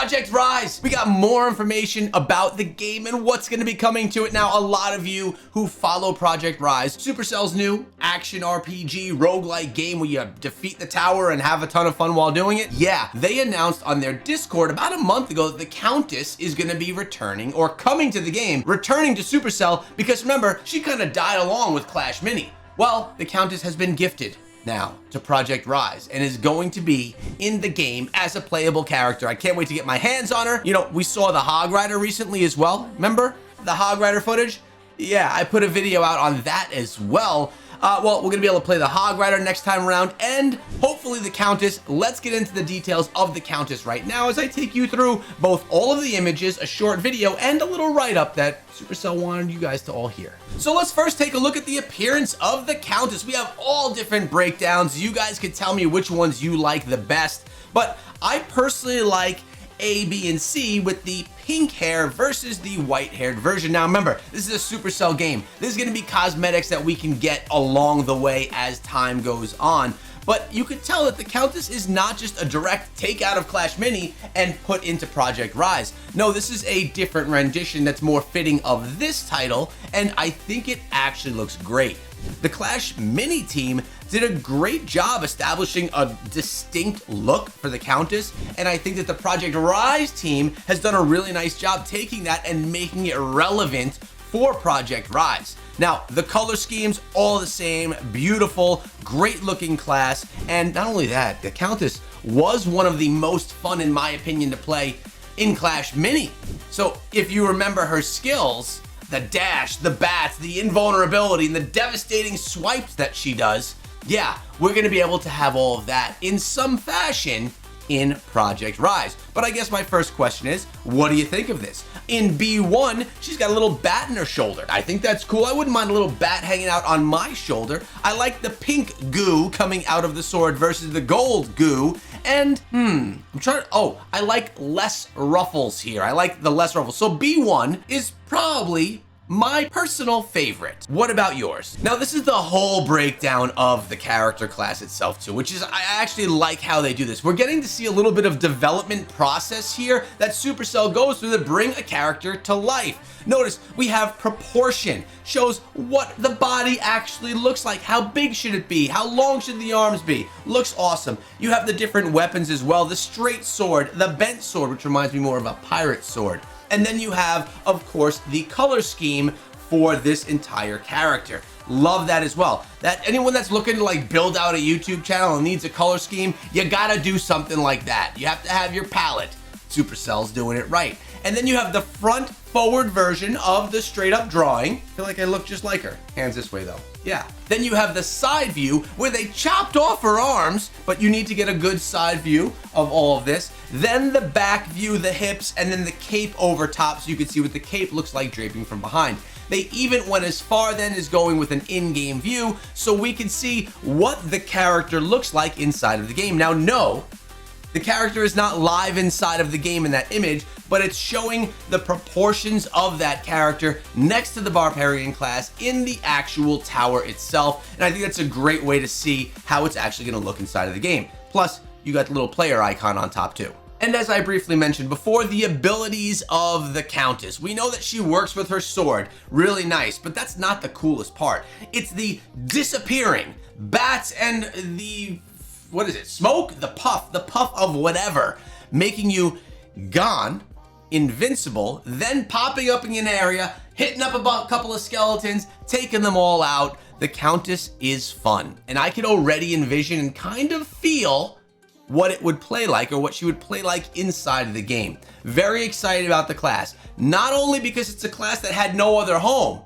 Project Rise. We got more information about the game and what's going to be coming to it. Now, a lot of you who follow Project Rise, Supercell's new action RPG roguelike game where you defeat the tower and have a ton of fun while doing it. Yeah, they announced on their Discord about a month ago that the Countess is going to be returning or coming to the game, returning to Supercell, because remember, she kind of died along with Clash Mini. Well, the Countess has been gifted now to Project Rise and is going to be in the game as a playable character. I can't wait to get my hands on her. You know, we saw the Hog Rider recently as well. Remember the Hog Rider footage? Yeah, I put a video out on that as well. Well, we're gonna be able to play the Hog Rider next time around and hopefully the Countess. Let's get into the details of the Countess right now as I take you through both all of the images, a short video, and a little write-up that Supercell wanted you guys to all hear. So let's first take a look at the appearance of the Countess. We have all different breakdowns. You guys can tell me which ones you like the best, but I personally like A, B, and C with the pink hair versus the white-haired version. Now remember, this is a Supercell game. This is gonna be cosmetics that we can get along the way as time goes on. But you could tell that the Countess is not just a direct takeout of Clash Mini and put into Project Rise. No, this is a different rendition that's more fitting of this title, and I think it actually looks great. The Clash Mini team did a great job establishing a distinct look for the Countess, and I think that the Project Rise team has done a really nice job taking that and making it relevant for Project Rise. Now, the color scheme's all the same, beautiful, great looking class, and not only that, the Countess was one of the most fun, in my opinion, to play in Clash Mini. So if you remember her skills, the dash, the bats, the invulnerability, and the devastating swipes that she does, yeah, we're gonna be able to have all of that in some fashion in Project Rise. But I guess my first question is, what do you think of this? In B1, she's got a little bat in her shoulder. I think that's cool. I wouldn't mind a little bat hanging out on my shoulder. I like the pink goo coming out of the sword versus the gold goo. And, I like less ruffles here. I like the less ruffles. So B1 is probably my personal favorite. What about yours? Now, this is the whole breakdown of the character class itself too, which is, I actually like how they do this. We're getting to see a little bit of development process here that Supercell goes through to bring a character to life. Notice we have proportion, shows what the body actually looks like. How big should it be? How long should the arms be? Looks awesome. You have the different weapons as well. The straight sword, the bent sword, which reminds me more of a pirate sword. And then you have, of course, the color scheme for this entire character. Love that as well. That anyone that's looking to like build out a YouTube channel and needs a color scheme, you gotta do something like that. You have to have your palette. Supercell's doing it right. And then you have the front forward version of the straight up drawing. I feel like I look just like her. Hands this way though. Yeah. Then you have the side view where they chopped off her arms, but you need to get a good side view of all of this. Then the back view, the hips, and then the cape over top so you can see what the cape looks like draping from behind. They even went as far then as going with an in-game view so we can see what the character looks like inside of the game. Now, no, the character is not live inside of the game in that image, but it's showing the proportions of that character next to the Barbarian class in the actual tower itself. And I think that's a great way to see how it's actually gonna look inside of the game. Plus, you got the little player icon on top too. And as I briefly mentioned before, the abilities of the Countess. We know that she works with her sword, really nice, but that's not the coolest part. It's the disappearing, bats and the, what is it, smoke? The puff of whatever, making you gone, invincible, then popping up in an area, hitting up a couple of skeletons, taking them all out. The Countess is fun, and I could already envision and kind of feel what it would play like or what she would play like inside of the game. Very excited about the class, not only because it's a class that had no other home,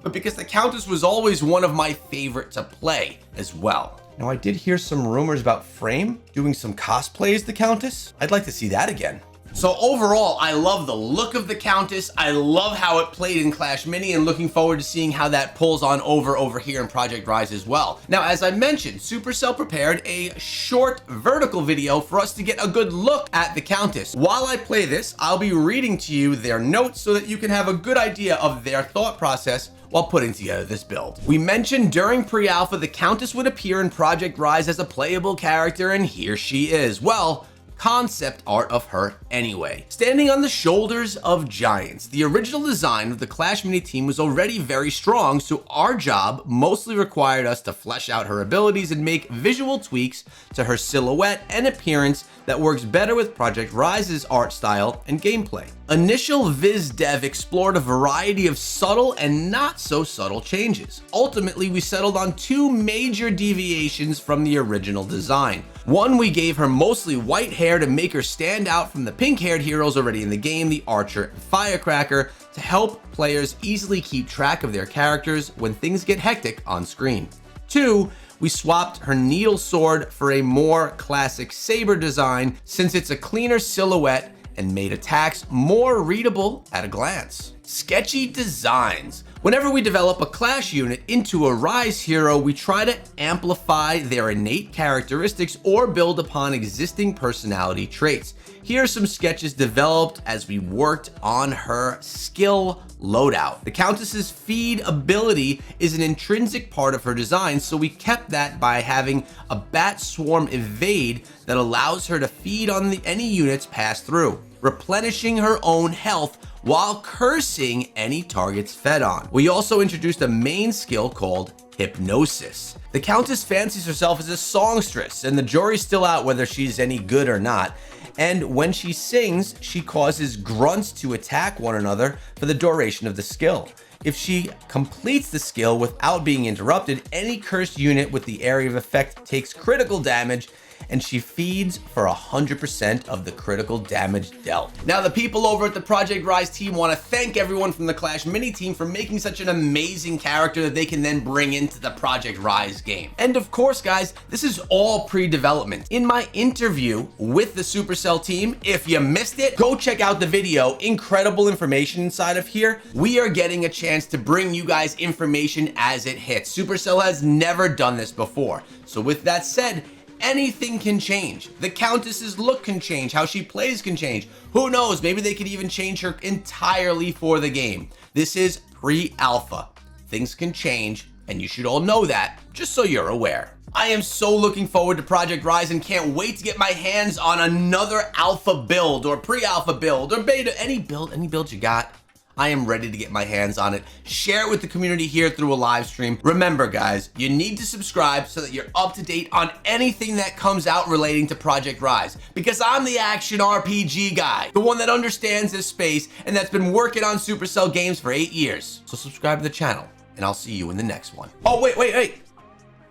but because the Countess was always one of my favorite to play as well. Now, I did hear some rumors about Frame doing some cosplay as the Countess. I'd like to see that again. So overall, I love the look of the Countess. I love how it played in Clash Mini and looking forward to seeing how that pulls on over here in Project Rise as well. Now, as I mentioned, Supercell prepared a short vertical video for us to get a good look at the Countess. While I play this, I'll be reading to you their notes so that you can have a good idea of their thought process while putting together this build. We mentioned during pre-alpha the Countess would appear in Project Rise as a playable character, and here she is. Well, concept art of her anyway. Standing on the shoulders of giants, the original design of the Clash Mini team was already very strong, so our job mostly required us to flesh out her abilities and make visual tweaks to her silhouette and appearance that works better with Project Rise's art style and gameplay. Initial Viz Dev explored a variety of subtle and not so subtle changes. Ultimately, we settled on two major deviations from the original design. One, we gave her mostly white hair to make her stand out from the pink-haired heroes already in the game, the Archer and Firecracker, to help players easily keep track of their characters when things get hectic on screen. Two, we swapped her needle sword for a more classic saber design since it's a cleaner silhouette and made attacks more readable at a glance. Sketchy designs. Whenever we develop a Clash unit into a Rise hero, we try to amplify their innate characteristics or build upon existing personality traits. Here are some sketches developed as we worked on her skill loadout. The Countess's feed ability is an intrinsic part of her design, so we kept that by having a bat swarm evade that allows her to feed on any units passed through, replenishing her own health while cursing any targets fed on. We also introduced a main skill called Hypnosis. The Countess fancies herself as a songstress, and the jury's still out whether she's any good or not. And when she sings, she causes grunts to attack one another for the duration of the skill. If she completes the skill without being interrupted, any cursed unit with the area of effect takes critical damage, and she feeds for 100% of the critical damage dealt. Now, the people over at the Project Rise team want to thank everyone from the Clash Mini team for making such an amazing character that they can then bring into the Project Rise game. And of course, guys, this is all pre-development. In my interview with the Supercell team, if you missed it, go check out the video. Incredible information inside of here. We are getting a chance to bring you guys information as it hits. Supercell has never done this before. So with that said, anything can change. The Countess's look can change. How she plays can change. Who knows? Maybe they could even change her entirely for the game. This is pre-alpha. Things can change, and you should all know that, just so you're aware. I am so looking forward to Project Rise and can't wait to get my hands on another alpha build or pre-alpha build or beta, any build you got. I am ready to get my hands on it. Share it with the community here through a live stream. Remember, guys, you need to subscribe so that you're up to date on anything that comes out relating to Project Rise, because I'm the action RPG guy, the one that understands this space and that's been working on Supercell games for 8 years. So subscribe to the channel and I'll see you in the next one. Oh, wait.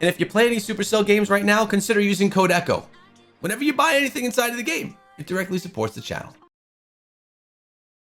And if you play any Supercell games right now, consider using code ECHO. Whenever you buy anything inside of the game, it directly supports the channel.